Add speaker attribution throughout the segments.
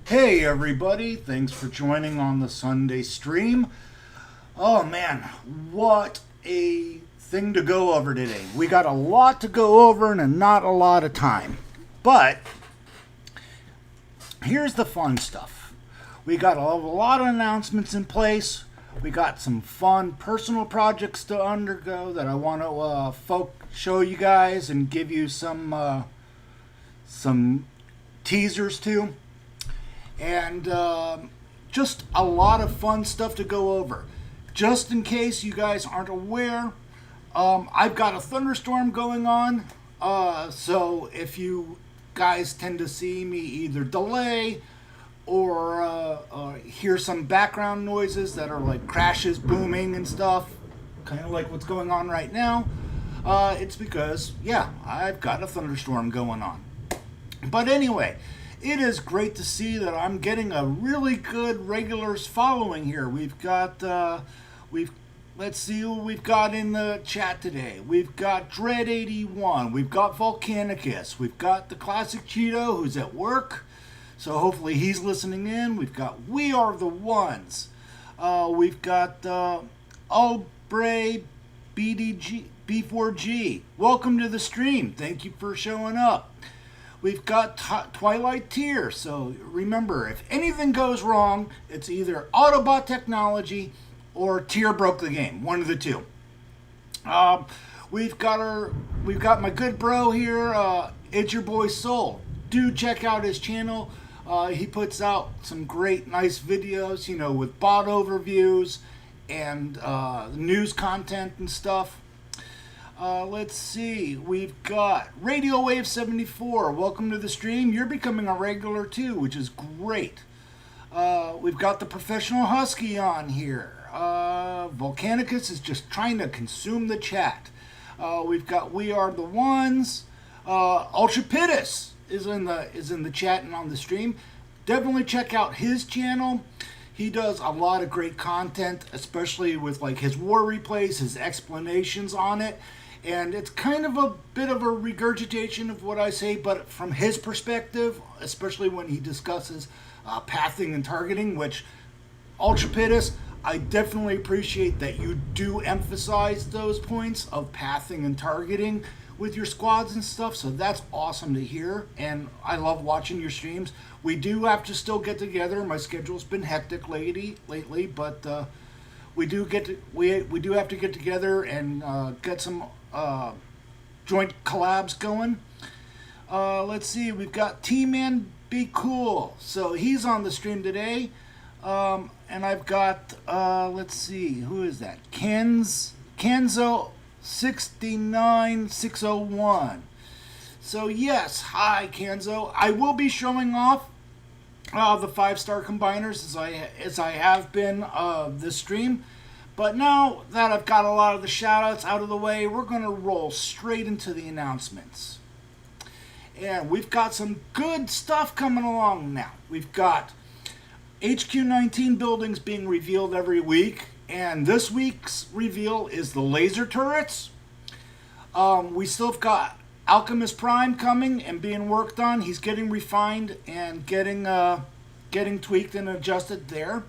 Speaker 1: Hey everybody, thanks for joining on the Sunday stream. Oh man, what a thing to go over today. We got a lot to go over and not a lot of time. But here's the fun stuff. We got a lot of announcements in place. We got some fun personal projects to undergo that I want to show you guys and give you some teasers to. And just a lot of fun stuff to go over. Just in case you guys aren't aware, I've got a thunderstorm going on. So if you guys tend to see me either delay or hear some background noises that are like crashes, booming and stuff, kind of like what's going on right now, it's because, yeah, I've got a thunderstorm going on. But anyway, it is great to see that I'm getting a really good regulars following here. We've got, let's see who we've got in the chat today. We've got Dread81. We've got Volcanicus. We've got the Classic Cheeto who's at work. So hopefully he's listening in. We've got We Are the Ones. We've got Albre BDG B4G. Welcome to the stream. Thank you for showing up. We've got Twilight Tier, so remember, if anything goes wrong, it's either Autobot technology or Tier broke the game, one of the two. We've got my good bro here, It's Your Boy Soul. Do check out his channel. He puts out some great, nice videos, you know, with bot overviews and news content and stuff. Let's see, we've got Radio Wave 74. Welcome to the stream. You're becoming a regular too, which is great. We've got the Professional Husky on here. Volcanicus is just trying to consume the chat. We've got We Are the Ones. Ultrapitus is in the chat and on the stream. Definitely check out his channel. He does a lot of great content, especially with like his war replays, his explanations on it. And it's kind of a bit of a regurgitation of what I say, but from his perspective, especially when he discusses pathing and targeting, which, Ultrapitus, I definitely appreciate that you do emphasize those points of pathing and targeting with your squads and stuff, so that's awesome to hear, and I love watching your streams. We do have to still get together. My schedule's been hectic lately, but we do have to get together and get some joint collabs going. Let's see, we've got T-Man Be Cool, so he's on the stream today. And I've got let's see, who is that? Kenzo 69601. So yes, hi Kenzo. I will be showing off the 5-star combiners as I have been this stream. But now that I've got a lot of the shoutouts out of the way, we're going to roll straight into the announcements. And we've got some good stuff coming along now. We've got HQ19 buildings being revealed every week. And this week's reveal is the laser turrets. We still have got Alchemist Prime coming and being worked on. He's getting refined and getting tweaked and adjusted there.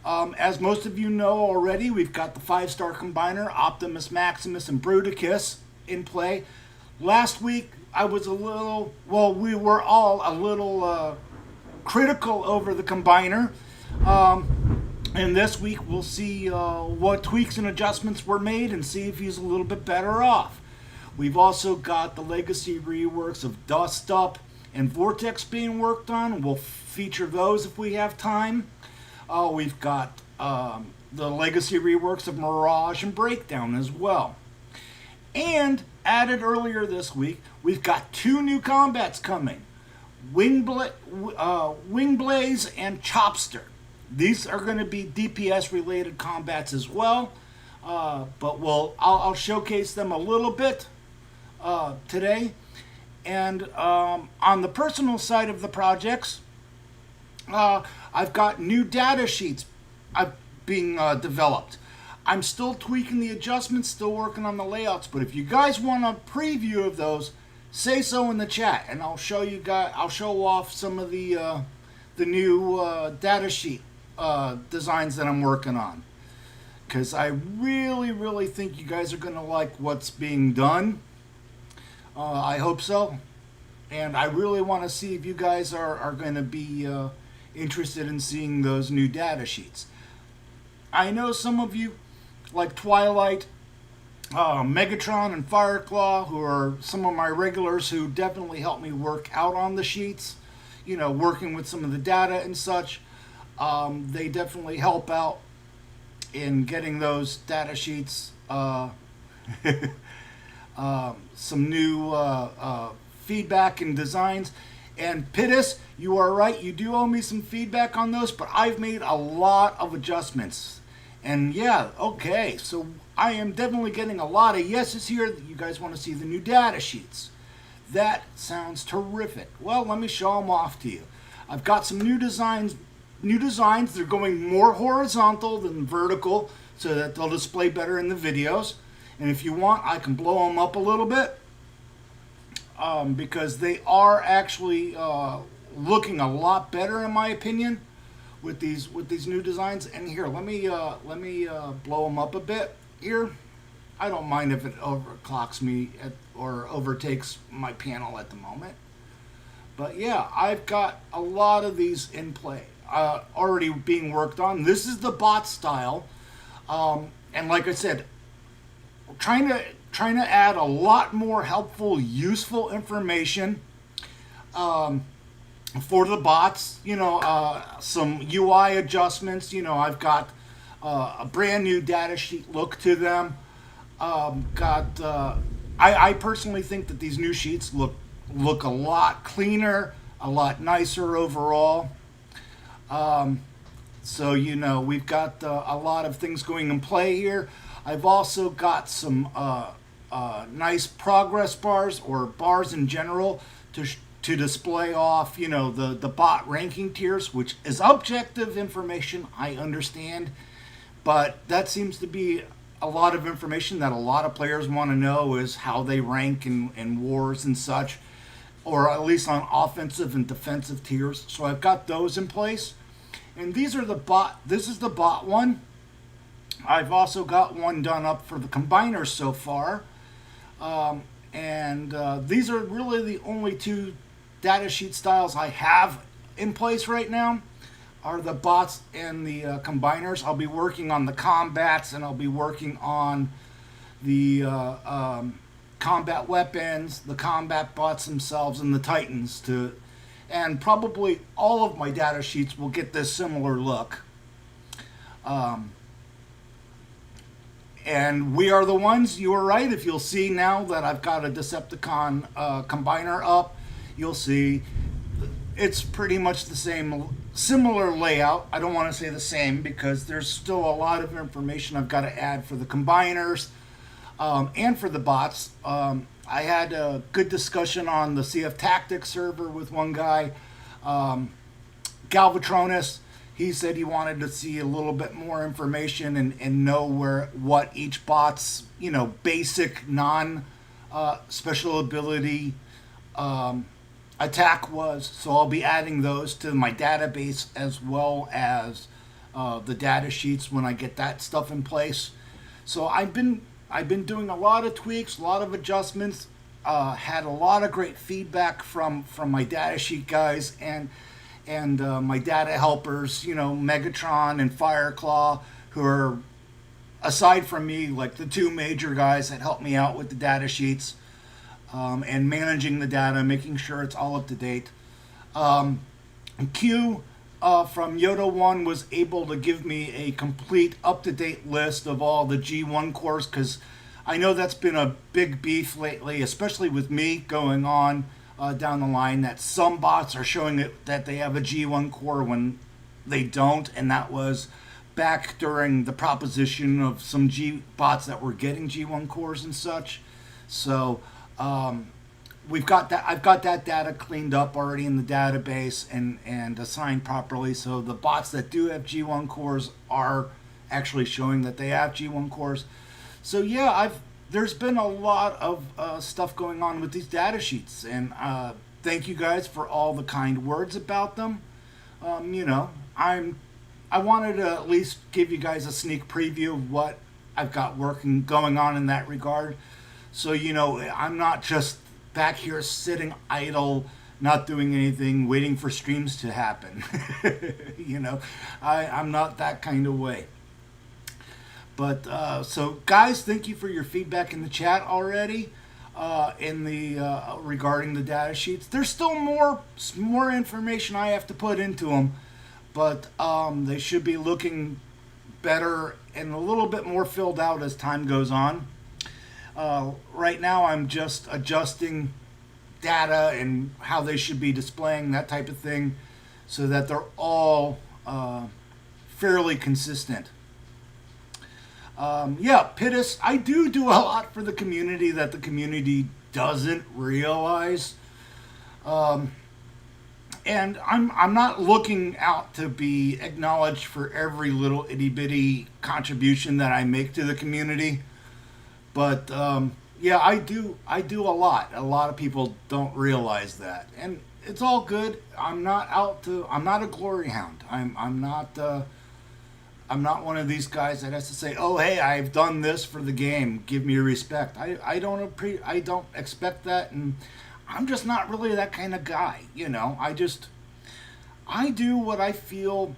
Speaker 1: As most of you know already, we've got the 5-star combiner, Optimus, Maximus, and Bruticus in play. Last week, we were all a little critical over the combiner. And this week, we'll see what tweaks and adjustments were made and see if he's a little bit better off. We've also got the legacy reworks of Dust Up and Vortex being worked on. We'll feature those if we have time. We've got the legacy reworks of Mirage and Breakdown as well. And added earlier this week, we've got 2 new combats coming. Wingblaze and Chopster. These are going to be DPS related combats as well. But I'll showcase them a little bit today. And on the personal side of the projects, I've got new data sheets being developed. I'm still tweaking the adjustments, still working on the layouts, but if you guys want a preview of those, say so in the chat, and I'll show you guys. I'll show off some of the the new data sheet designs that I'm working on, because I really think you guys are going to like what's being done. I hope so. And I really want to see if you guys are going to be interested in seeing those new data sheets. I know some of you, like Twilight, Megatron, and Fireclaw, who are some of my regulars who definitely help me work out on the sheets, you know, working with some of the data and such. They definitely help out in getting those data sheets, some new feedback and designs. And Pittis, you are right, you do owe me some feedback on those, but I've made a lot of adjustments. And yeah, okay, so I am definitely getting a lot of yeses here that you guys want to see the new data sheets. That sounds terrific. Well, let me show them off to you. I've got some new designs. They're going more horizontal than vertical so that they'll display better in the videos. And if you want, I can blow them up a little bit, because they are actually looking a lot better in my opinion with these new designs. And here, let me blow them up a bit here. I don't mind if it overclocks me or overtakes my panel at the moment. But yeah, I've got a lot of these in play, already being worked on. This is the bot style, and like I said, trying to add a lot more helpful, useful information for the bots. You know, some UI adjustments. You know, I've got a brand new data sheet look to them. I personally think that these new sheets look a lot cleaner, a lot nicer overall. So, you know, we've got a lot of things going in play here. I've also got some nice progress bars, or bars in general, to display off, you know, the bot ranking tiers, which is objective information, I understand. But that seems to be a lot of information that a lot of players want to know, is how they rank in wars and such, or at least on offensive and defensive tiers. So I've got those in place. And these are the bot. This is the bot one. I've also got one done up for the combiners so far. These are really the only two data sheet styles I have in place right now, are the bots and the combiners. I'll be working on the combats, and I'll be working on the combat weapons, the combat bots themselves, and the titans and probably all of my data sheets will get this similar look. And we are the ones, you are right. If you'll see now that I've got a Decepticon combiner up, you'll see it's pretty much the same, similar layout. I don't want to say the same, because there's still a lot of information I've got to add for the combiners and for the bots. I had a good discussion on the CFTactics server with one guy, Galvatronus. He said he wanted to see a little bit more information and know what each bot's, you know, basic non-special ability attack was. So I'll be adding those to my database, as well as the data sheets when I get that stuff in place. So I've been doing a lot of tweaks, a lot of adjustments. Had a lot of great feedback from my data sheet guys and my data helpers, you know, Megatron and Fireclaw, who are, aside from me, like the two major guys that help me out with the data sheets and managing the data, making sure it's all up to date. Q from Yoda 1 was able to give me a complete up-to-date list of all the G1 cores, because I know that's been a big beef lately, especially with me going on down the line, that some bots are showing it that they have a G1 core when they don't, and that was back during the proposition of some bots that were getting G1 cores and such. So we've got that. I've got that data cleaned up already in the database and assigned properly. So the bots that do have G1 cores are actually showing that they have G1 cores. So yeah, there's been a lot of stuff going on with these data sheets, and thank you guys for all the kind words about them. You know, I wanted to at least give you guys a sneak preview of what I've got going on in that regard. So, you know, I'm not just back here sitting idle, not doing anything, waiting for streams to happen. You know, I'm not that kind of way. But so, guys, thank you for your feedback in the chat already. In the regarding the data sheets, there's still more information I have to put into them, but they should be looking better and a little bit more filled out as time goes on. Right now, I'm just adjusting data and how they should be displaying, that type of thing, so that they're all fairly consistent. Yeah, Pittis, I do a lot for the community that the community doesn't realize. And I'm not looking out to be acknowledged for every little itty bitty contribution that I make to the community. But yeah, I do a lot. A lot of people don't realize that, and it's all good. I'm not a glory hound. I'm not one of these guys that has to say, "Oh, hey, I've done this for the game. Give me respect." I don't expect that, and I'm just not really that kind of guy. You know, I do what I feel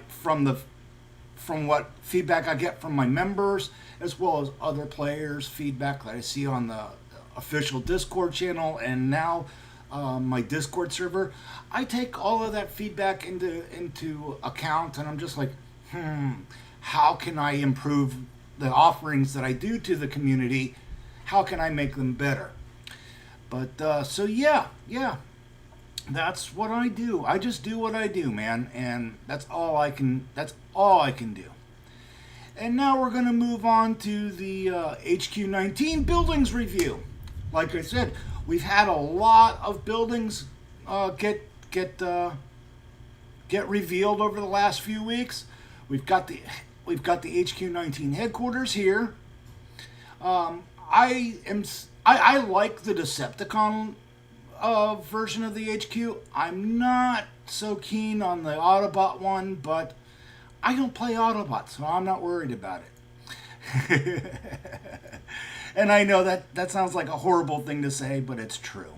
Speaker 1: from what feedback I get from my members, as well as other players' feedback that I see on the official Discord channel, and now my Discord server. I take all of that feedback into account, and I'm just like, how can I improve the offerings that I do to the community? How can I make them better? But so yeah, that's what I do. I just do what I do, man, and that's all I can do. And now we're going to move on to the HQ19 buildings review. Like I said, we've had a lot of buildings get revealed over the last few weeks. We've got the HQ19 headquarters here. I like the Decepticon version of the HQ. I'm not so keen on the Autobot one, but I don't play Autobots, so I'm not worried about it. And I know that sounds like a horrible thing to say, but it's true.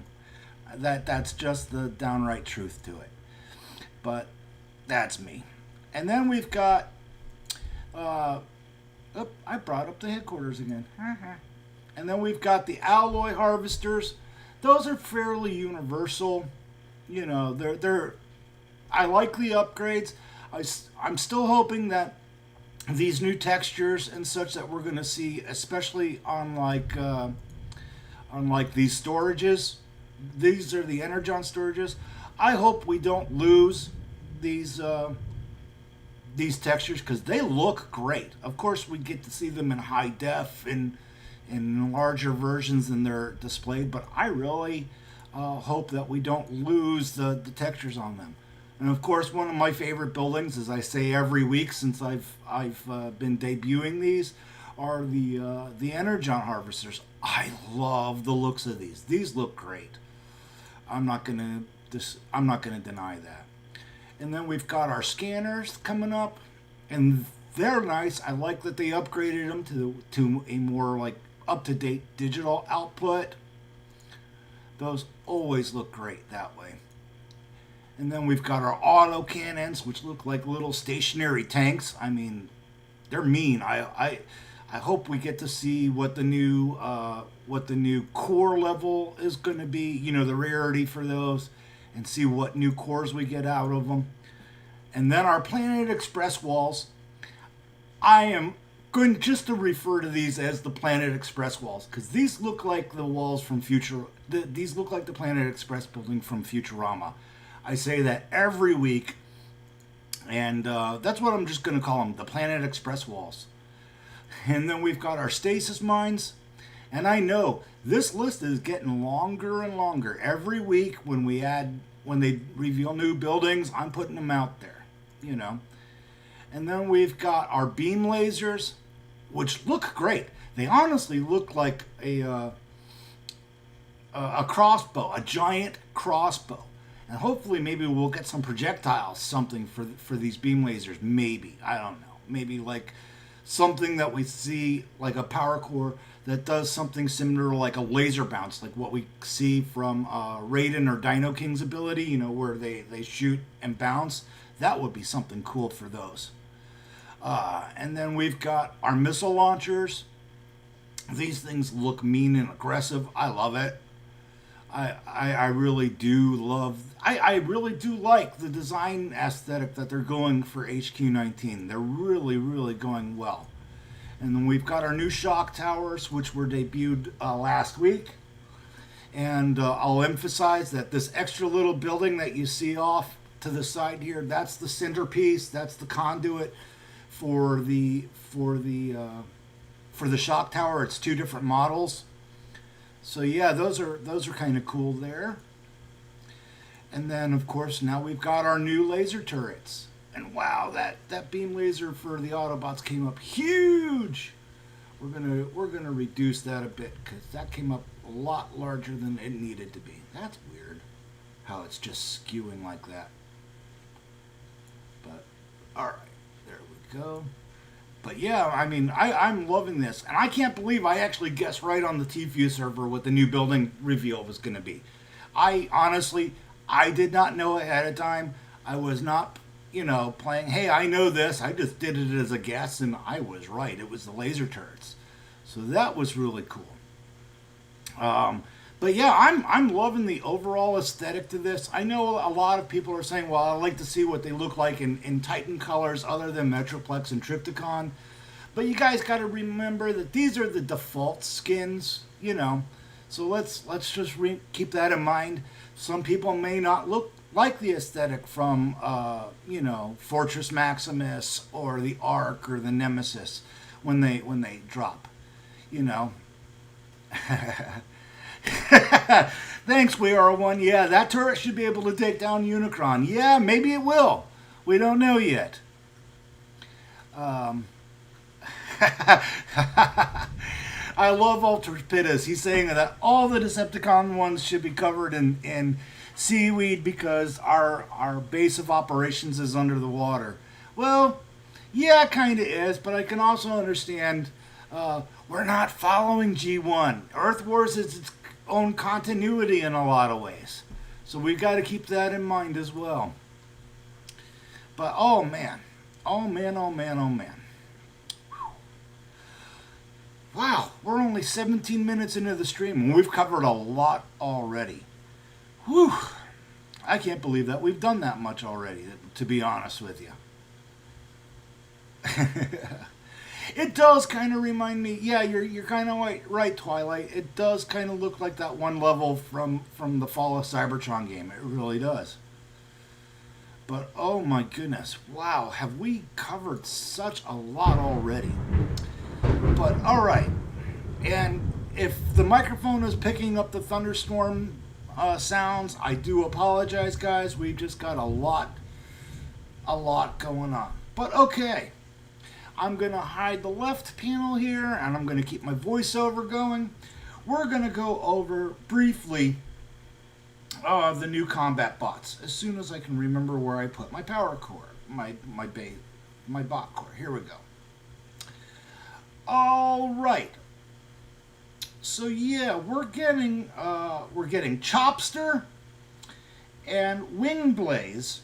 Speaker 1: That's just the downright truth to it. But that's me. And then we've got, I brought up the headquarters again. And then we've got the alloy harvesters. Those are fairly universal. You know, I like the upgrades. I'm still hoping that these new textures and such that we're going to see, especially on like these storages, these are the Energon storages. I hope we don't lose these textures, because they look great. Of course, we get to see them in high def and in larger versions than they're displayed, but I really hope that we don't lose the textures on them. And of course, one of my favorite buildings, as I say every week since I've been debuting these, are the Energon harvesters. I love the looks of these. These look great. I'm not gonna deny that. And then we've got our scanners coming up, and they're nice. I like that they upgraded them to a more like up-to-date digital output. Those always look great that way. And then we've got our auto cannons, which look like little stationary tanks. I mean, they're mean. I hope we get to see what the new core level is going to be. You know, the rarity for those, and see what new cores we get out of them. And then our Planet Express walls. I am going just to refer to these as the Planet Express walls, because these look like the walls from these look like the Planet Express building from Futurama. I say that every week, and that's what I'm just going to call them, the Planet Express walls. And then we've got our stasis mines. And I know this list is getting longer and longer. Every week when they reveal new buildings, I'm putting them out there, you know. And then we've got our beam lasers, which look great. They honestly look like a crossbow, a giant crossbow. And hopefully maybe we'll get some projectiles, something for these beam lasers. Maybe. I don't know. Maybe like something that we see, like a power core that does something similar to like a laser bounce, like what we see from Raiden or Dino King's ability, you know, where they shoot and bounce. That would be something cool for those. And then we've got our missile launchers. These things look mean and aggressive. I love it. I really do love, I really do like the design aesthetic that they're going for HQ19. They're really, really going well. And then we've got our new shock towers, which were debuted last week. And I'll emphasize that this extra little building that you see off to the side here, that's the centerpiece, that's the conduit for the shock tower. It's two different models. So yeah, those are kind of cool there. And then of course now we've got our new laser turrets. And wow, that beam laser for the Autobots came up huge. We're gonna reduce that a bit because that came up a lot larger than it needed to be. That's weird, how it's just skewing like that. But all right, there we go. But yeah, I mean, I'm loving this. And I can't believe I actually guessed right on the TFEW server what the new building reveal was going to be. I honestly, I did not know ahead of time. I was not, you know, playing, hey, I know this. I just did it as a guess, and I was right. It was the laser turrets. So that was really cool. But yeah, I'm loving the overall aesthetic to this. I know a lot of people are saying, well, I like to see what they look like in Titan colors other than Metroplex and Trypticon. But you guys got to remember that these are the default skins, you know. So let's just keep that in mind. Some people may not look like the aesthetic from, you know, Fortress Maximus or the Ark or the Nemesis when they drop, you know. Thanks, We Are One. Yeah, that turret should be able to take down Unicron. Yeah, maybe it will. We don't know yet. I love Ultrapitus. He's saying that all the Decepticon ones should be covered in seaweed because our base of operations is under the water. Well, yeah, kind of is, but I can also understand we're not following G1. Earth Wars is its own continuity in a lot of ways. So we've got to keep that in mind as well. But oh man. Oh man, oh man, oh man. Whew. Wow, we're only 17 minutes into the stream and we've covered a lot already. Whew. I can't believe that we've done that much already, to be honest with you. It does kind of remind me, yeah, you're kind of right, Twilight. It does kind of look like that one level from the Fall of Cybertron game. It really does. But oh my goodness, wow, have we covered such a lot already? But all right, and if the microphone is picking up the thunderstorm sounds, I do apologize, guys. We've just got a lot going on. But okay. I'm going to hide the left panel here, and I'm going to keep my voiceover going. We're going to go over briefly the new combat bots, as soon as I can remember where I put my power core, my bot core. Here we go. All right. So yeah, we're getting Chopster and Wingblaze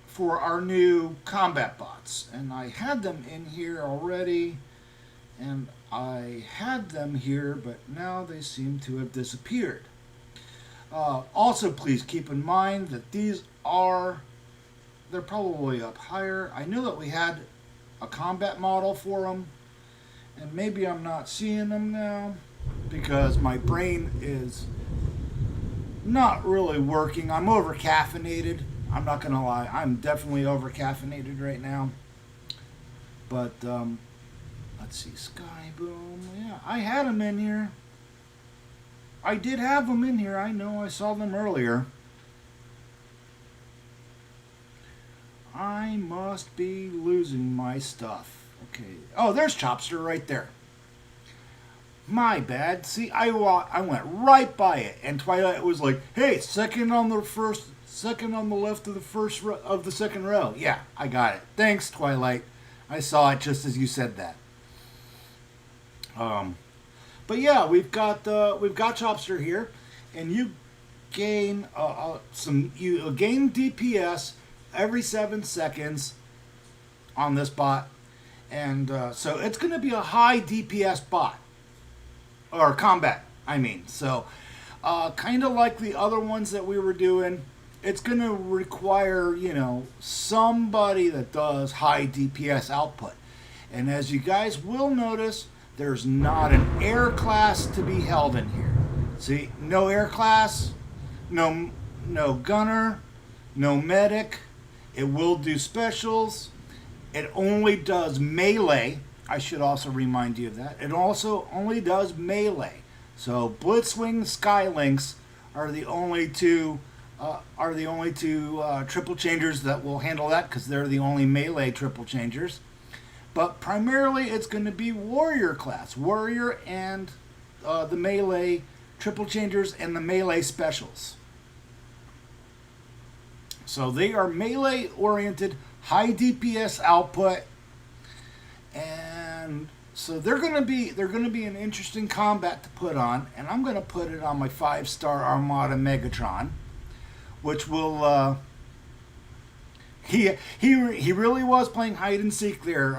Speaker 1: for our new combat bots, and I had them in here already, and I had them here, but now they seem to have disappeared. Also, please keep in mind that they're probably up higher. I knew that we had a combat model for them, and maybe I'm not seeing them now because my brain is not really working. I'm over caffeinated. I'm not gonna lie, I'm definitely over caffeinated right now. But let's see, Sky Boom. Yeah, I had them in here. I did have them in here. I know, I saw them earlier. I must be losing my stuff. Okay. Oh, there's Chopster right there. My bad. See, I went right by it, and Twilight was like, "Hey, second on the left of the of the second row." Yeah, I got it. Thanks, Twilight. I saw it just as you said that. But yeah, we've got Chopster here, and you gain gain DPS every 7 seconds on this bot, and so it's going to be a high DPS bot or combat. I mean, so kind of like the other ones that we were doing. It's going to require, somebody that does high DPS output. And as you guys will notice, there's not an air class to be held in here. See, no air class, no gunner, no medic. It will do specials. It only does melee. I should also remind you of that. It also only does melee. So Blitzwing, Skylynx are the only two triple changers that will handle that, because they're the only melee triple changers. But primarily it's going to be warrior class. Warrior and the melee triple changers and the melee specials. So they are melee oriented, high DPS output, and so they're going to be an interesting combat to put on, and I'm going to put it on my 5-star Armada Megatron, which will he really was playing hide and seek there.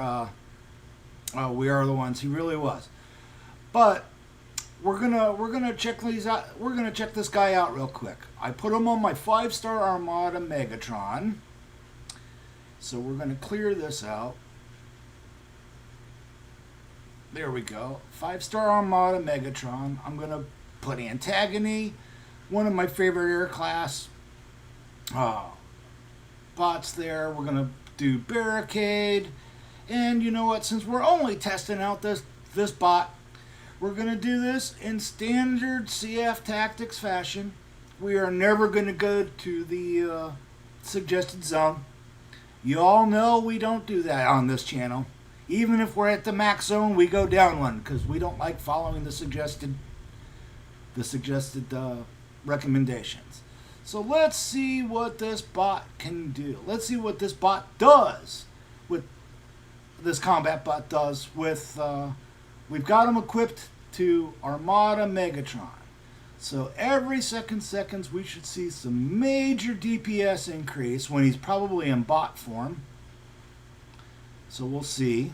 Speaker 1: We Are the Ones. He really was. But we're gonna check these out. We're gonna check this guy out real quick. I put him on my 5-star Armada Megatron. So we're gonna clear this out. There we go. 5-star Armada Megatron. I'm gonna put Antagony, one of my favorite air class bots there. We're gonna do Barricade, and you know what? Since we're only testing out this bot, we're gonna do this in standard CFTactics fashion. We are never gonna go to the suggested zone. You all know we don't do that on this channel. Even if we're at the max zone, we go down one, because we don't like following the suggested recommendations. So let's see what this bot can do. Let's see what this bot does. With this combat bot does with. We've got him equipped to Armada Megatron. So every seconds we should see some major DPS increase when he's probably in bot form. So we'll see.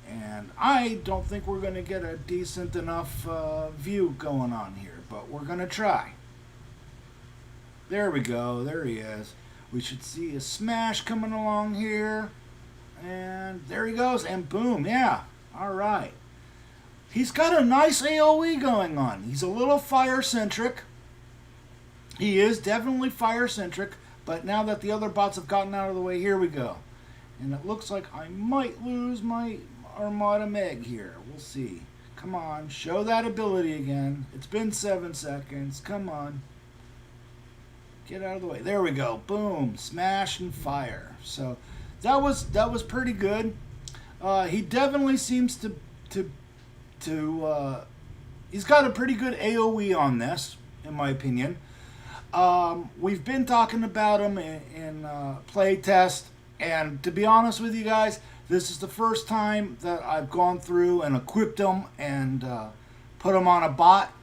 Speaker 1: And I don't think we're going to get a decent enough view going on here, but we're going to try. There we go. There he is. We should see a smash coming along here. And there he goes. And boom. Yeah. All right. He's got a nice AoE going on. He's a little fire-centric. He is definitely fire-centric. But now that the other bots have gotten out of the way, here we go. And it looks like I might lose my Armada Meg here. We'll see. Come on. Show that ability again. It's been 7 seconds. Come on. Get out of the way. There we go. Boom. Smash and fire. So that was pretty good. He definitely seems to he's got a pretty good AoE on this, in my opinion. We've been talking about him in playtest, and to be honest with you guys, this is the first time that I've gone through and equipped him and put him on a bot.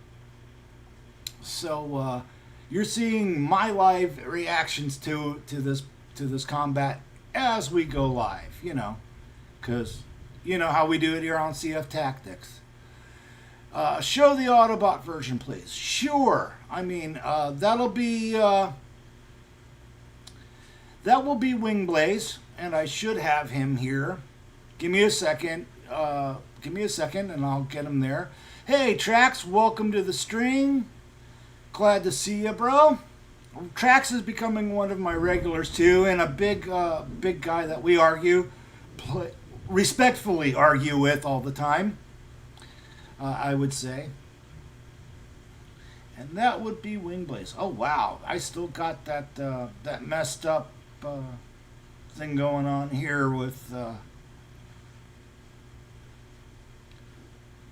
Speaker 1: So you're seeing my live reactions to this combat as we go live, because you know how we do it here on CFTactics. Show the Autobot version, please. Sure. I mean, that will be Wingblaze, and I should have him here. Give me a second. And I'll get him there. Hey, Trax, welcome to the stream. Glad to see you, bro. Trax is becoming one of my regulars too, and a big guy that we respectfully argue with all the time. I would say. And that would be Wingblaze. Oh wow, I still got that messed up thing going on here with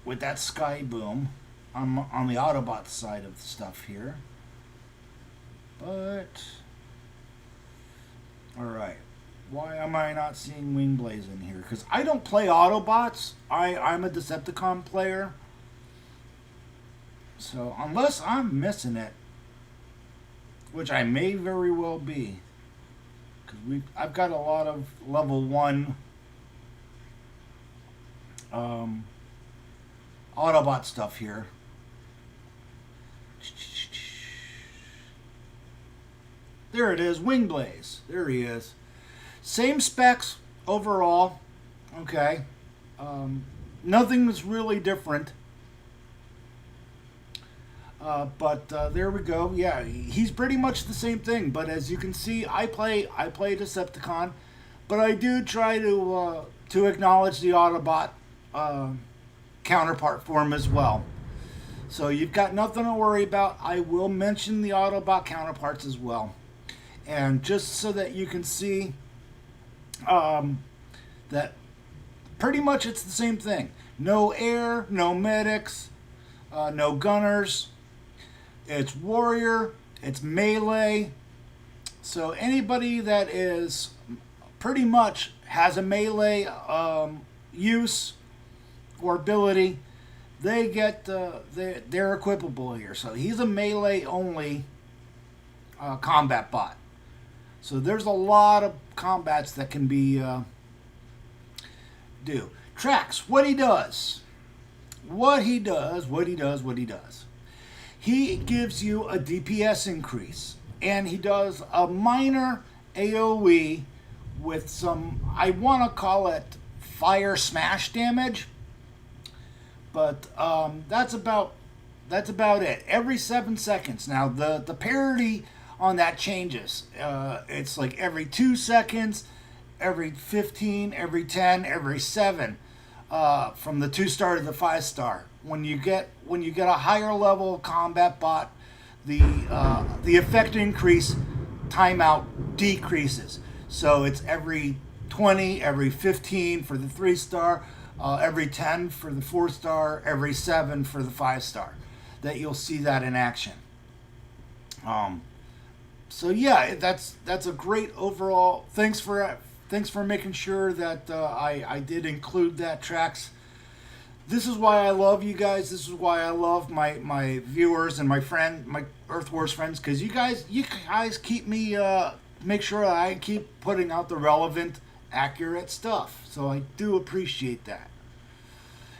Speaker 1: with that Sky Boom on the Autobot side of the stuff here. But, alright. Why am I not seeing Wingblaze in here? Because I don't play Autobots. I'm a Decepticon player. So, unless I'm missing it, which I may very well be, because I've got a lot of level 1 Autobot stuff here. There it is, Wingblaze. There he is. Same specs overall. Okay. Nothing is really different. But there we go. Yeah, he's pretty much the same thing. But as you can see, I play Decepticon, but I do try to acknowledge the Autobot counterpart for him as well. So you've got nothing to worry about. I will mention the Autobot counterparts as well, and just so that you can see that pretty much it's the same thing. No air, no medics, no gunners. It's warrior, it's melee. So anybody that is pretty much has a melee use or ability, they get they're equipable here. So he's a melee only combat bot. So there's a lot of combats that can be do. Trax, what he does. He gives you a DPS increase, and he does a minor AoE with some, I want to call it fire smash damage, but that's about it. Every 7 seconds. Now the parity on that changes. It's like every 2 seconds, every 15, every 10, every 7, from the 2-star to the 5-star. When you get a higher level combat bot, the effect increase timeout decreases. So it's every 20, every 15 for the 3-star, every 10 for the 4-star, every 7 for the 5-star. That you'll see that in action. So yeah, that's a great overall. Thanks for making sure that I did include that, Trax. This is why I love you guys. This is why I love my viewers and my Earth Wars friends, because you guys keep me make sure that I keep putting out the relevant, accurate stuff. So I do appreciate that.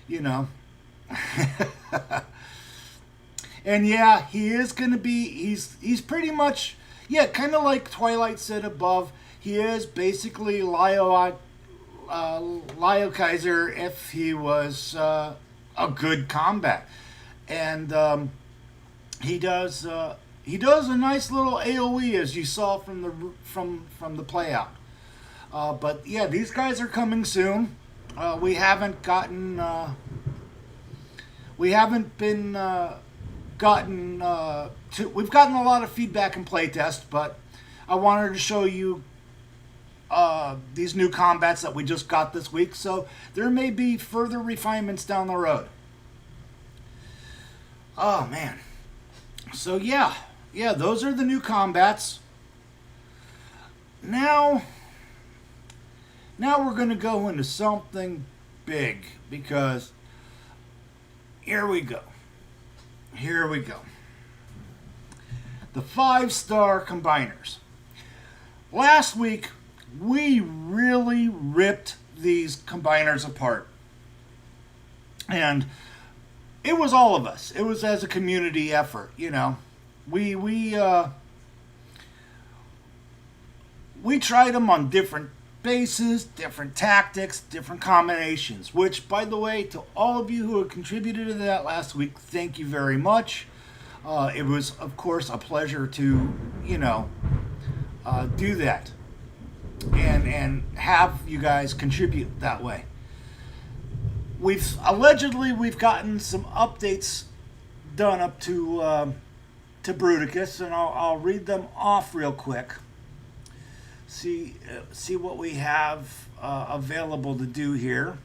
Speaker 1: You know. And yeah, he is gonna be. He's pretty much, yeah, kind of like Twilight said above. He is basically Leo Kaiser if he was a good combat, and he does a nice little AOE, as you saw from the play out. But yeah, these guys are coming soon. We've gotten a lot of feedback and playtest, but I wanted to show you these new combats that we just got this week, so there may be further refinements down the road. Oh man. So yeah, those are the new combats. Now we're gonna go into something big, because here we go. The 5-star combiners. Last week, we really ripped these combiners apart. And it was all of us. It was as a community effort, you know. We tried them on different bases, different tactics, different combinations, which, by the way, to all of you who have contributed to that last week, thank you very much. It was, of course, a pleasure to, do that and have you guys contribute that way. We've gotten some updates done up to Bruticus, and I'll read them off real quick. See what we have available to do here.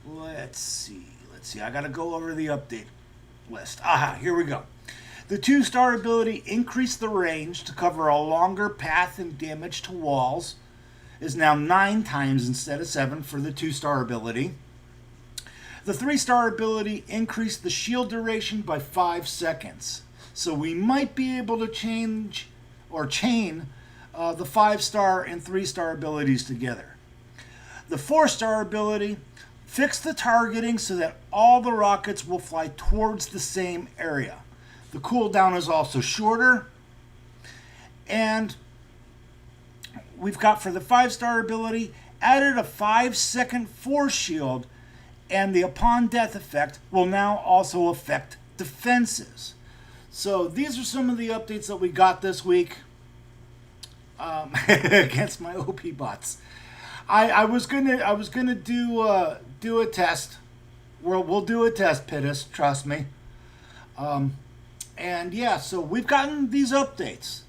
Speaker 1: Let's see. Let's see, I got to go over the update list. Aha, here we go. The 2-star ability, increase the range to cover a longer path and damage to walls, is now 9 times instead of 7 for the 2-star ability. The 3-star ability, increase the shield duration by 5 seconds. So we might be able to chain the 5-star and 3-star abilities together. The 4-star ability, fix the targeting so that all the rockets will fly towards the same area. The cooldown is also shorter. And we've got for the 5-star ability, added a 5-second force shield, and the upon death effect will now also affect defenses. So these are some of the updates that we got this week against my OP bots. I was gonna do a test. We'll do a test, Pittis, trust me. And yeah, so we've gotten these updates.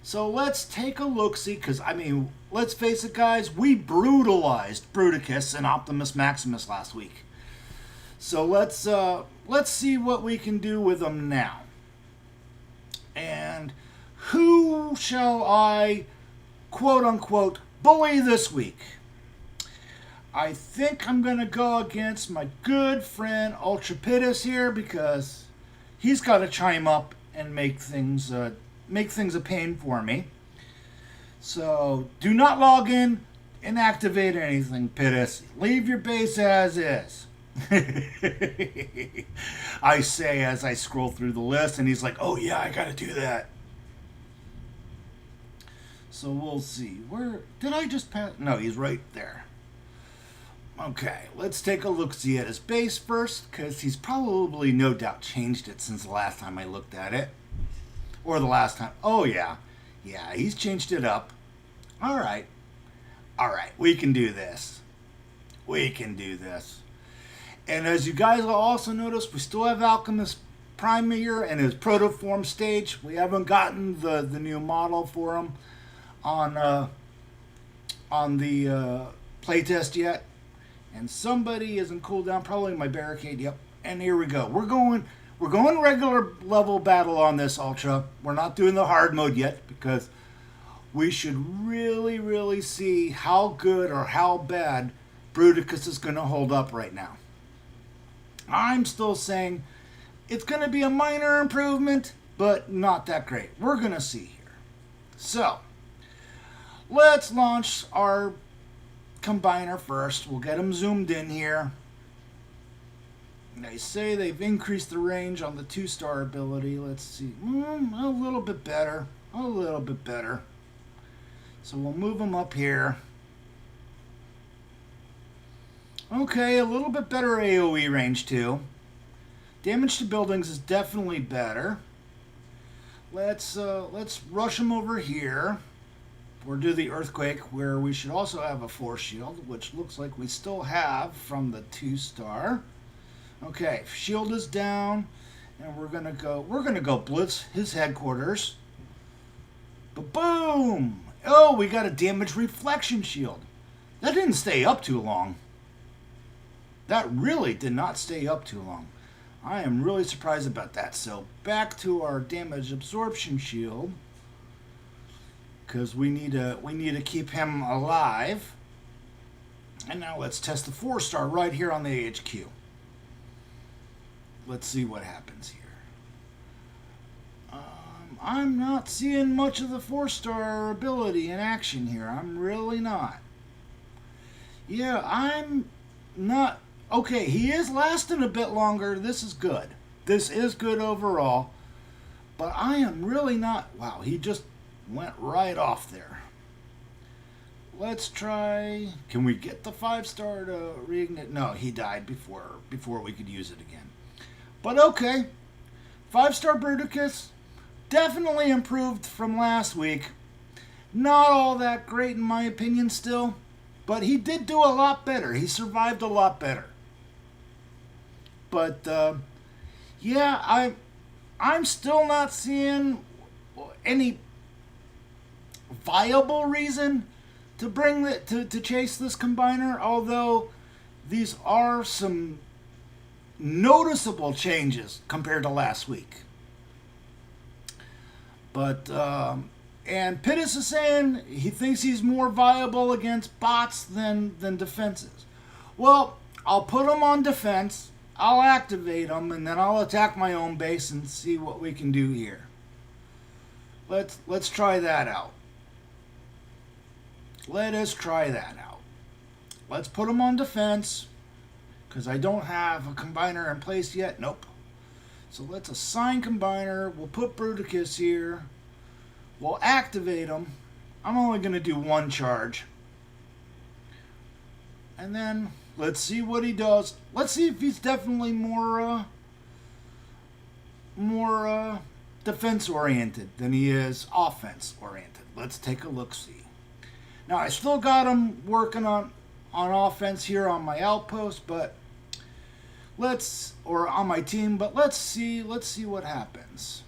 Speaker 1: So let's take a look-see, because, I mean, let's face it, guys, we brutalized BRUTICUS and OPTIMUS MAXIMUS last week. So let's see what we can do with them now. And who shall I, quote-unquote, bully this week? I think I'm going to go against my good friend Ultrapidus here, because he's got to chime up and make things a pain for me. So do not log in and activate anything, Pittis. Leave your base as is. I say as I scroll through the list, and he's like, oh yeah, I gotta do that. So we'll see. Where did I just pass? No, he's right there. Okay, let's take a look-see at his base first, because he's probably no doubt changed it since the last time I looked at it. Or the last time. Oh, yeah. Yeah, he's changed it up. All right. All right, we can do this. We can do this. And as you guys will also notice, we still have Alchemist Prime here in his protoform stage. We haven't gotten the new model for him on the playtest yet. And somebody isn't cooldown, probably my barricade. Yep. And here we go. We're going regular level battle on this Ultra. We're not doing the hard mode yet, because we should really see how good or how bad BRUTICUS is going to hold up right now. I'm still saying it's going to be a minor improvement, but not that great. We're going to see here. So let's launch our combiner first. We'll get them zoomed in here. They say they've increased the range on the 2-star ability. Let's see. A little bit better. A little bit better. So we'll move them up here. Okay, a little bit better AoE range too. Damage to buildings is definitely better. Let's rush them over here. Or do the earthquake, where we should also have a force shield, which looks like we still have from the 2-star. Okay, shield is down, and we're gonna go blitz his headquarters. But boom! Oh, we got a damage reflection shield. That didn't stay up too long. That really did not stay up too long. I am really surprised about that. So back to our damage absorption shield, because we need to keep him alive. And now let's test the 4-star right here on the HQ. Let's see what happens here. I'm not seeing much of the 4-star ability in action here. I'm really not. Yeah, I'm not. Okay, he is lasting a bit longer. This is good. This is good overall. But I am really not. Wow, he just went right off there. Let's try. Can we get the 5-star to reignite? No, he died before we could use it again. But okay, 5-star BRUTICUS definitely improved from last week. Not all that great in my opinion still, but he did do a lot better. He survived a lot better. But yeah, I'm still not seeing any viable reason to bring to chase this combiner, although these are some noticeable changes compared to last week. But, and Pittis is saying he thinks he's more viable against bots than defenses. Well, I'll put him on defense, I'll activate him, and then I'll attack my own base and see what we can do here. Let's try that out. Let us try that out. Let's put him on defense, because I don't have a combiner in place yet. Nope. So let's assign combiner. We'll put Bruticus here. We'll activate him. I'm only going to do one charge. And then let's see what he does. Let's see if he's definitely more defense-oriented than he is offense-oriented. Let's take a look-see. Now, I still got him working on offense here on my outpost, but or on my team, but let's see what happens.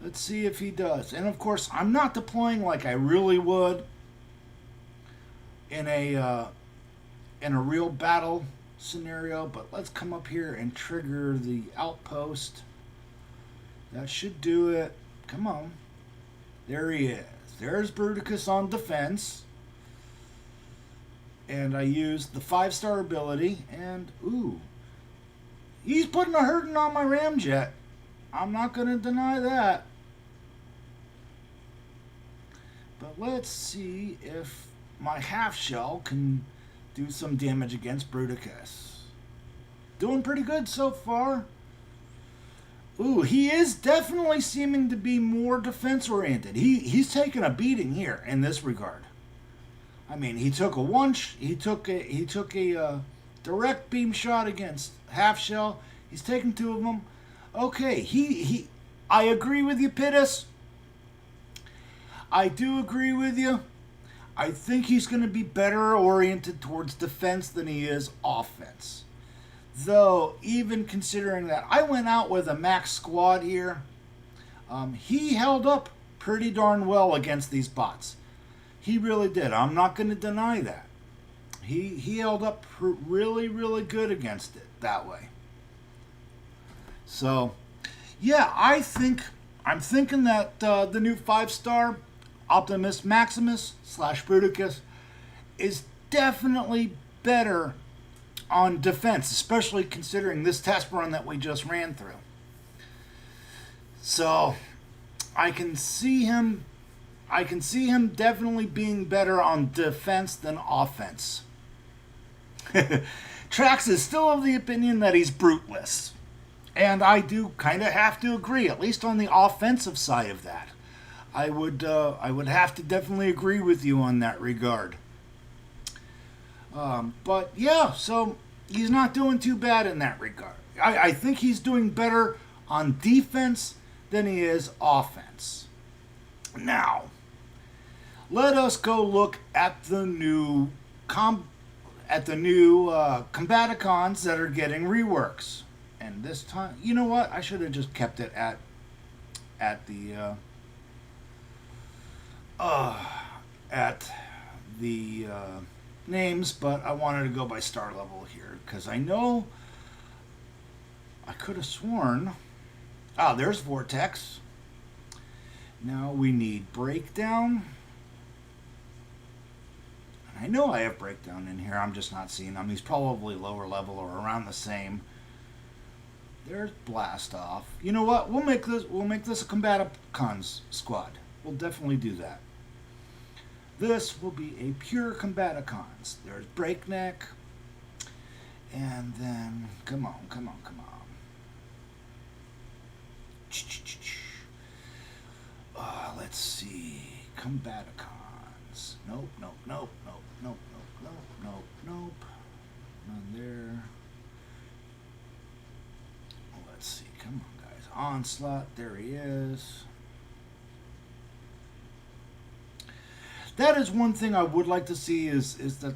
Speaker 1: Let's see if he does. And of course, I'm not deploying like I really would in a real battle scenario, but let's come up here and trigger the outpost. That should do it. Come on. There he is. There's Bruticus on defense. And I used the 5-star ability, and ooh, he's putting a hurting on my ramjet. I'm not going to deny that. But let's see if my half shell can do some damage against Bruticus. Doing pretty good so far. Ooh, he is definitely seeming to be more defense oriented. He's taking a beating here in this regard. I mean, he took a direct beam shot against half shell. He's taken 2 of them. Okay, I agree with you, Pittis. I do agree with you. I think he's going to be better oriented towards defense than he is offense. Though, even considering that, I went out with a max squad here. He held up pretty darn well against these bots. He really did. I'm not going to deny that. He held up really, really good against it that way. So, yeah, I'm thinking that the new 5-star Optimus Maximus / Bruticus is definitely better on defense, especially considering this test run that we just ran through. So, I can see him definitely being better on defense than offense. Trax is still of the opinion that he's bruteless. And I do kind of have to agree, at least on the offensive side of that. I would have to definitely agree with you on that regard. But yeah, so he's not doing too bad in that regard. I think he's doing better on defense than he is offense. Now, let us go look at the new Combaticons that are getting reworks. And this time, you know what? I should have just kept it at the names, but I wanted to go by star level here because I know I could have sworn. There's Vortex. Now we need Breakdown. And I know I have Breakdown in here. I'm just not seeing him. He's probably lower level or around the same. There's Blast Off. You know what? We'll make this a Combaticons squad. We'll definitely do that. This will be a pure Combaticons. There's Breakneck. And then, come on. Let's see. Combaticons. Nope. None there. Let's see. Come on, guys. Onslaught. There he is. That is one thing I would like to see is that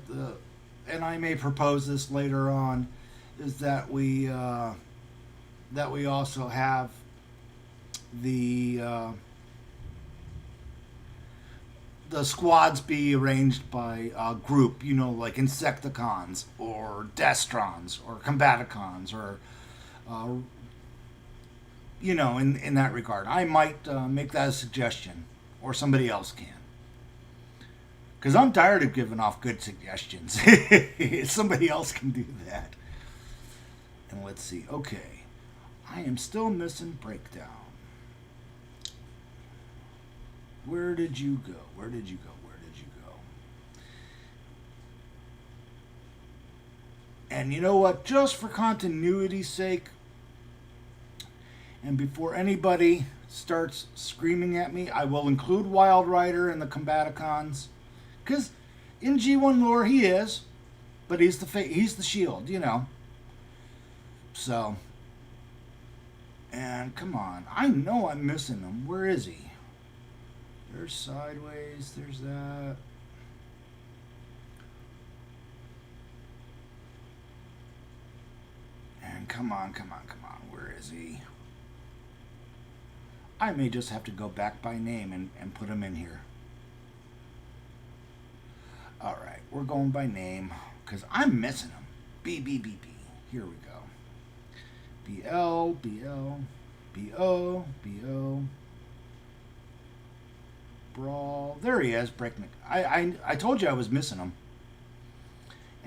Speaker 1: and I may propose this later on, is that we also have the squads be arranged by group, you know, like Insecticons or Destrons or Combaticons or, you know, in that regard. I might make that a suggestion, or somebody else can. Because I'm tired of giving off good suggestions. Somebody else can do that. And let's see. Okay. I am still missing Breakdown. Where did you go? Where did you go? Where did you go? And you know what? Just for continuity's sake, and before anybody starts screaming at me, I will include Wild Rider and the Combaticons. Because in G1 lore he is, but he's the shield, you know. So, and come on, I know I'm missing him. Where is he? There's Sideways, there's that. And come on, where is he? I may just have to go back by name and put him in here. Alright, we're going by name, because I'm missing him. B. Here we go. BL, BO. Brawl. There he is, Breakneck. I told you I was missing him.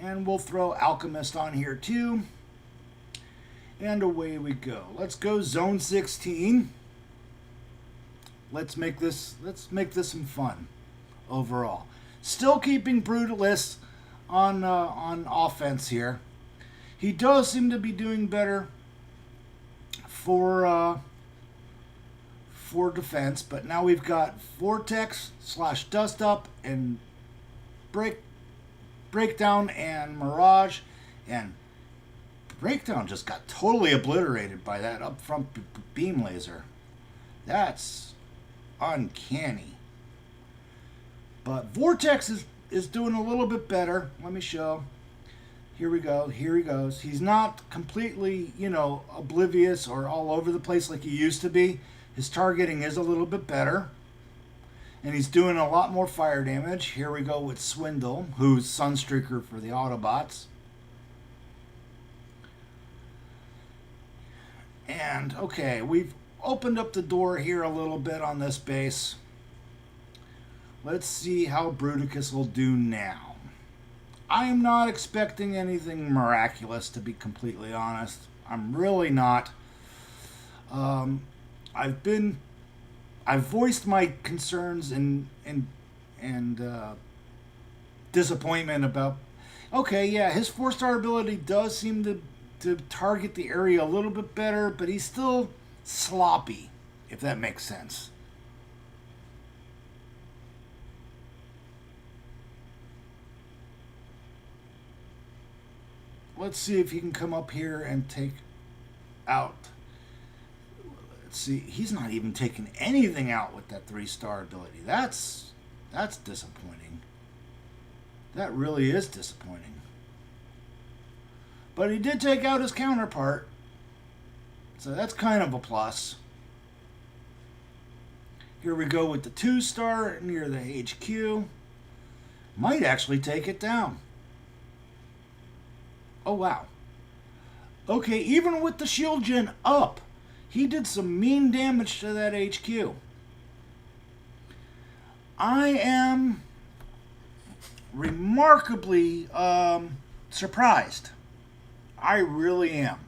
Speaker 1: And we'll throw Alchemist on here too. And away we go. Let's go Zone 16. Let's make this some fun overall. Still keeping BRUTICUS on offense here. He does seem to be doing better for defense, but now we've got Vortex / Dust Up and Breakdown and Mirage, and Breakdown just got totally obliterated by that up front beam laser. That's uncanny. But Vortex is doing a little bit better. Let me show. Here we go. Here he goes. He's not completely, you know, oblivious or all over the place like he used to be. His targeting is a little bit better. And he's doing a lot more fire damage. Here we go with Swindle, who's Sunstreaker for the Autobots. And, okay, we've opened up the door here a little bit on this base. Let's see how BRUTICUS will do now. I am not expecting anything miraculous, to be completely honest. I'm really not. I've voiced my concerns and disappointment about. Okay, yeah, his 4-star ability does seem to target the area a little bit better, but he's still sloppy, if that makes sense. Let's see if he can come up here and take out. Let's see. He's not even taking anything out with that 3-star ability. That's disappointing. That really is disappointing. But he did take out his counterpart, so that's kind of a plus. Here we go with the 2-star near the HQ. Might actually take it down. Oh, wow. Okay, even with the shield gen up, he did some mean damage to that HQ. I am remarkably surprised. I really am.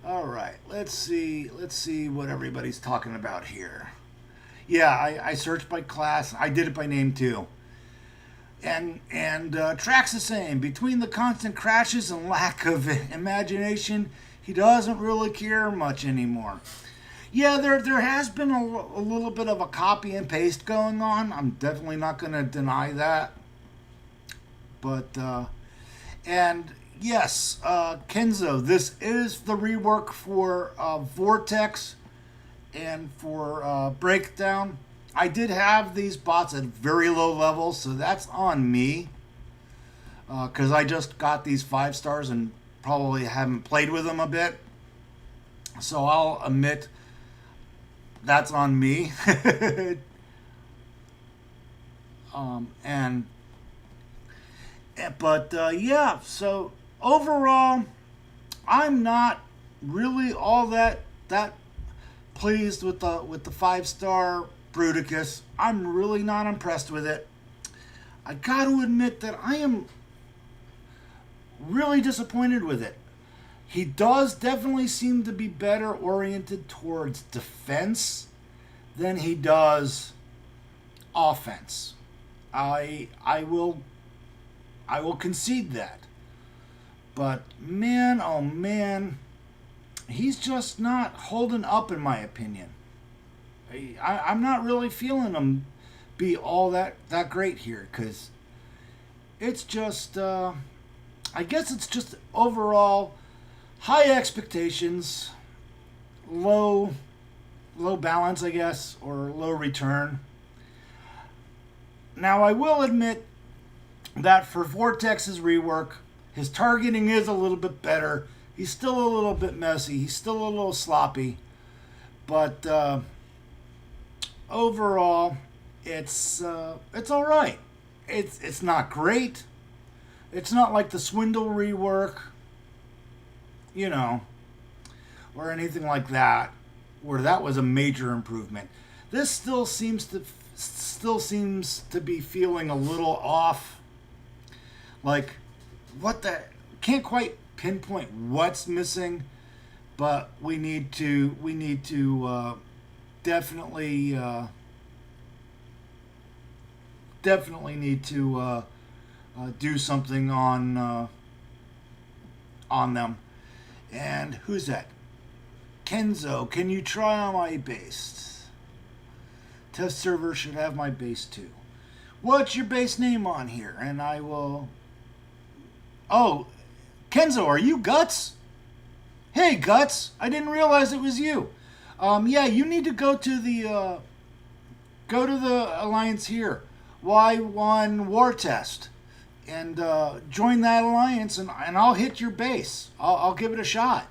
Speaker 1: All right, let's see what everybody's talking about here. Yeah, I searched by class. I did it by name too. And Track's the same. Between the constant crashes and lack of imagination, he doesn't really care much anymore. Yeah, there has been a little bit of a copy and paste going on. I'm definitely not going to deny that. But, and yes, Kenzo, this is the rework for Vortex and for Breakdown. I did have these bots at very low levels, so that's on me. Because I just got these 5 stars and probably haven't played with them a bit. So I'll admit that's on me. And but yeah, so overall, I'm not really all that pleased with the 5-star Bruticus. I'm really not impressed with it. I got to admit that I am really disappointed with it. He does definitely seem to be better oriented towards defense than he does offense. I will concede that. But man, oh man, he's just not holding up in my opinion. I'm not really feeling him be all that great here, because it's just, I guess it's just overall high expectations, low balance, I guess, or low return. Now, I will admit that for Vortex's rework, his targeting is a little bit better. He's still a little bit messy. He's still a little sloppy. But overall, it's all right. It's not great. It's not like the Swindle rework, you know, or anything like that, where that was a major improvement. This still seems to be feeling a little off. Like, what the, can't quite pinpoint what's missing, but we need to definitely need to do something on them. And who's that? Kenzo, can you try on my base? Test server should have my base too. What's your base name on here? And I will... Oh, Kenzo, are you Guts? Hey, Guts, I didn't realize it was you. Yeah, you need to go to the alliance here, Y1 War Test, and join that alliance, and I'll hit your base. I'll give it a shot.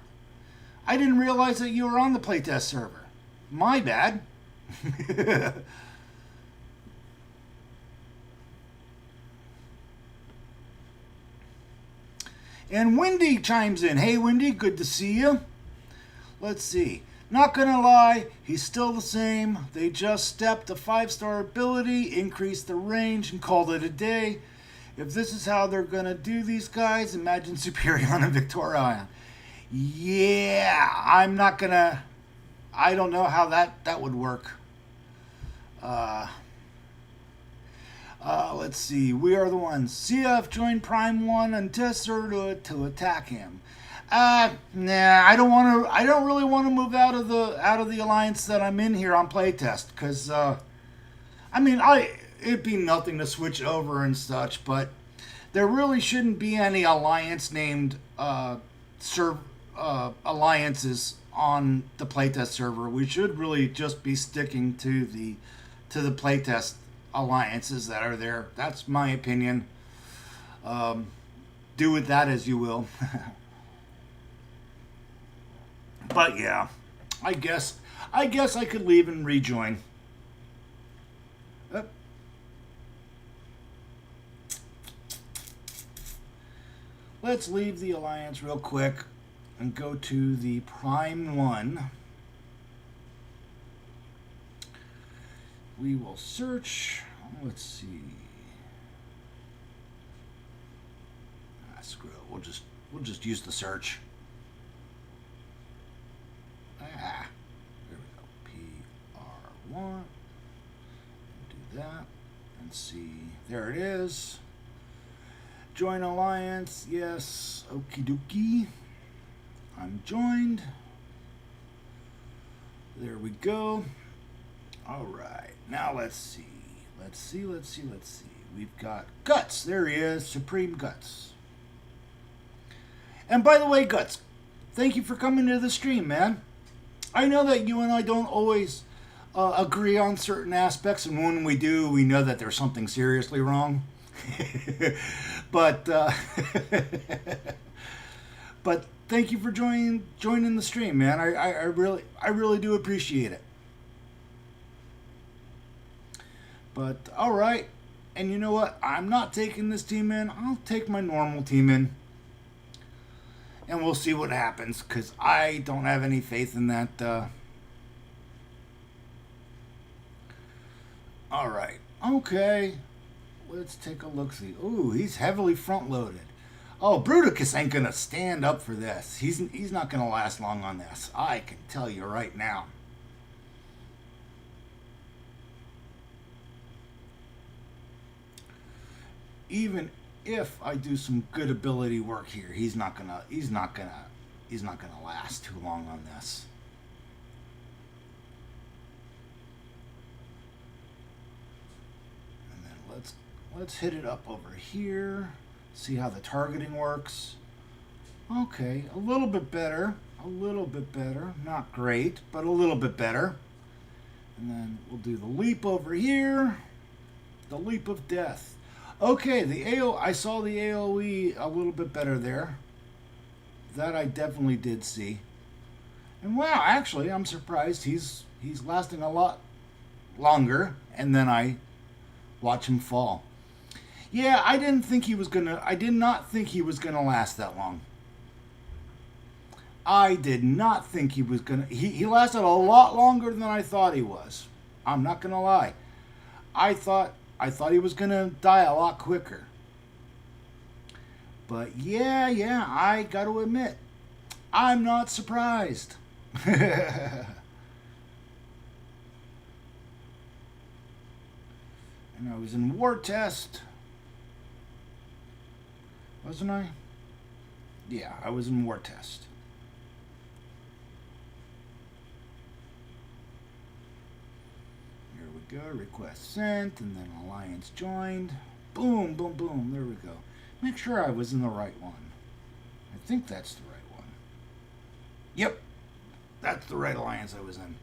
Speaker 1: I didn't realize that you were on the playtest server. My bad. And Wendy chimes in. Hey, Wendy, good to see you. Let's see. Not gonna lie, he's still the same. They just stepped a 5-star ability, increased the range, and called it a day. If this is how they're gonna do these guys, imagine Superion and Victorion. Yeah, I'm not gonna... I don't know how that would work. Let's see. We are the ones. CF joined Prime 1 and Tesser to attack him. Nah, I don't really want to move out of the alliance that I'm in here on playtest, because I mean, it'd be nothing to switch over and such, but there really shouldn't be any alliance named alliances on the playtest server. We should really just be sticking to the playtest alliances that are there. That's my opinion. Do with that as you will. But yeah, I guess I could leave and rejoin. Let's leave the alliance real quick and go to the Prime 1. We will search. Let's see. Screw it. We'll just use the search. There we go. PR1. Do that and see. There it is. Join alliance. Yes. Okie dokie. I'm joined. There we go. All right. Now let's see. Let's see. We've got Guts. There he is. Supreme Guts. And by the way, Guts, thank you for coming to the stream, man. I know that you and I don't always agree on certain aspects, and when we do, we know that there's something seriously wrong. But thank you for joining the stream, man. I really do appreciate it. But all right. And you know what? I'm not taking this team in. I'll take my normal team in. And we'll see what happens, because I don't have any faith in that. All right. Okay. Let's take a look-see. Ooh, he's heavily front-loaded. Oh, Bruticus ain't going to stand up for this. He's not going to last long on this. I can tell you right now. Even if I do some good ability work here, he's not gonna last too long on this. And then let's hit it up over here. See how the targeting works. Okay, a little bit better. A little bit better. Not great, but a little bit better. And then we'll do the leap over here. The leap of death. Okay, I saw the AoE a little bit better there. That I definitely did see. And wow, actually, I'm surprised he's lasting a lot longer, and then I watch him fall. Yeah, I did not think he was gonna last that long. I did not think he was gonna. He lasted a lot longer than I thought he was. I'm not gonna lie. I thought he was going to die a lot quicker. But yeah, I got to admit, I'm not surprised. And I was in war test. Wasn't I? Yeah, I was in war test. Go, request sent, and then alliance joined. Boom, boom, boom. There we go. Make sure I was in the right one. I think that's the right one. Yep, that's the right alliance I was in.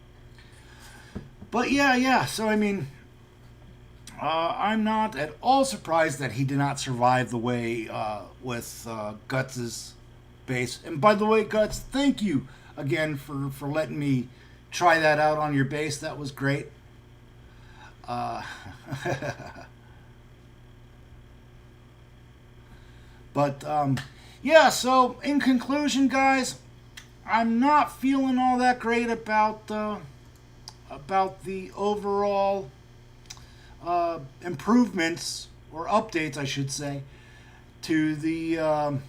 Speaker 1: But yeah. So I mean, I'm not at all surprised that he did not survive the way with Guts's base. And by the way, Guts, thank you again for letting me try that out on your base. That was great. But yeah, so in conclusion, guys, I'm not feeling all that great about the overall improvements or updates, I should say, to the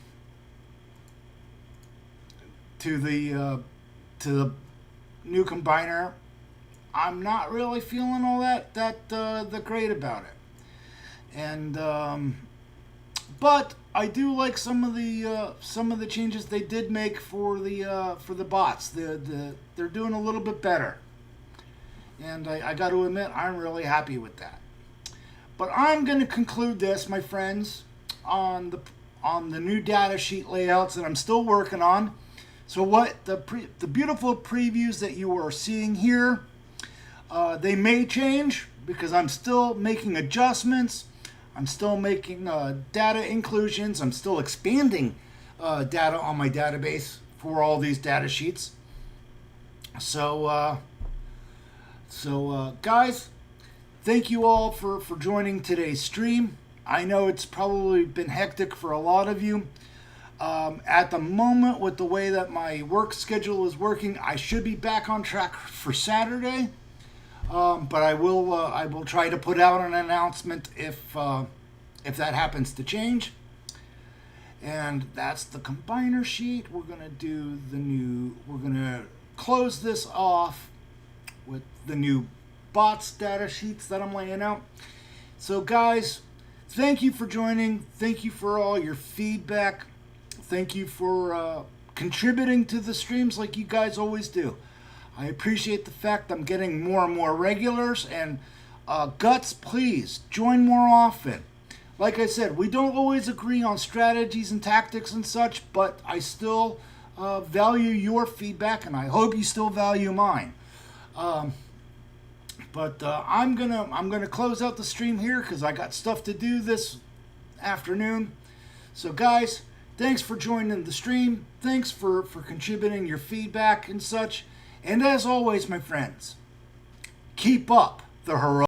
Speaker 1: new combiner. I'm not really feeling all that great about it, and but I do like some of the changes they did make for the bots. They're doing a little bit better, and I got to admit I'm really happy with that. But I'm going to conclude this, my friends, on the new data sheet layouts that I'm still working on. So what the beautiful previews that you are seeing here. They may change because I'm still making adjustments. I'm still making data inclusions. I'm still expanding data on my database for all these data sheets. So guys, thank you all for joining today's stream. I know it's probably been hectic for a lot of you. At the moment, with the way that my work schedule is working, I should be back on track for Saturday. But I will try to put out an announcement if that happens to change. And that's the combiner sheet. We're gonna close this off with the new bots data sheets that I'm laying out. So guys, thank you for joining. Thank you for all your feedback. Thank you for contributing to the streams like you guys always do. I appreciate the fact I'm getting more and more regulars, and Guts, please join more often. Like I said, we don't always agree on strategies and tactics and such, but I still value your feedback, and I hope you still value mine. But I'm gonna close out the stream here because I got stuff to do this afternoon. So guys, thanks for joining the stream. Thanks for contributing your feedback and such. And as always, my friends, keep up the heroic.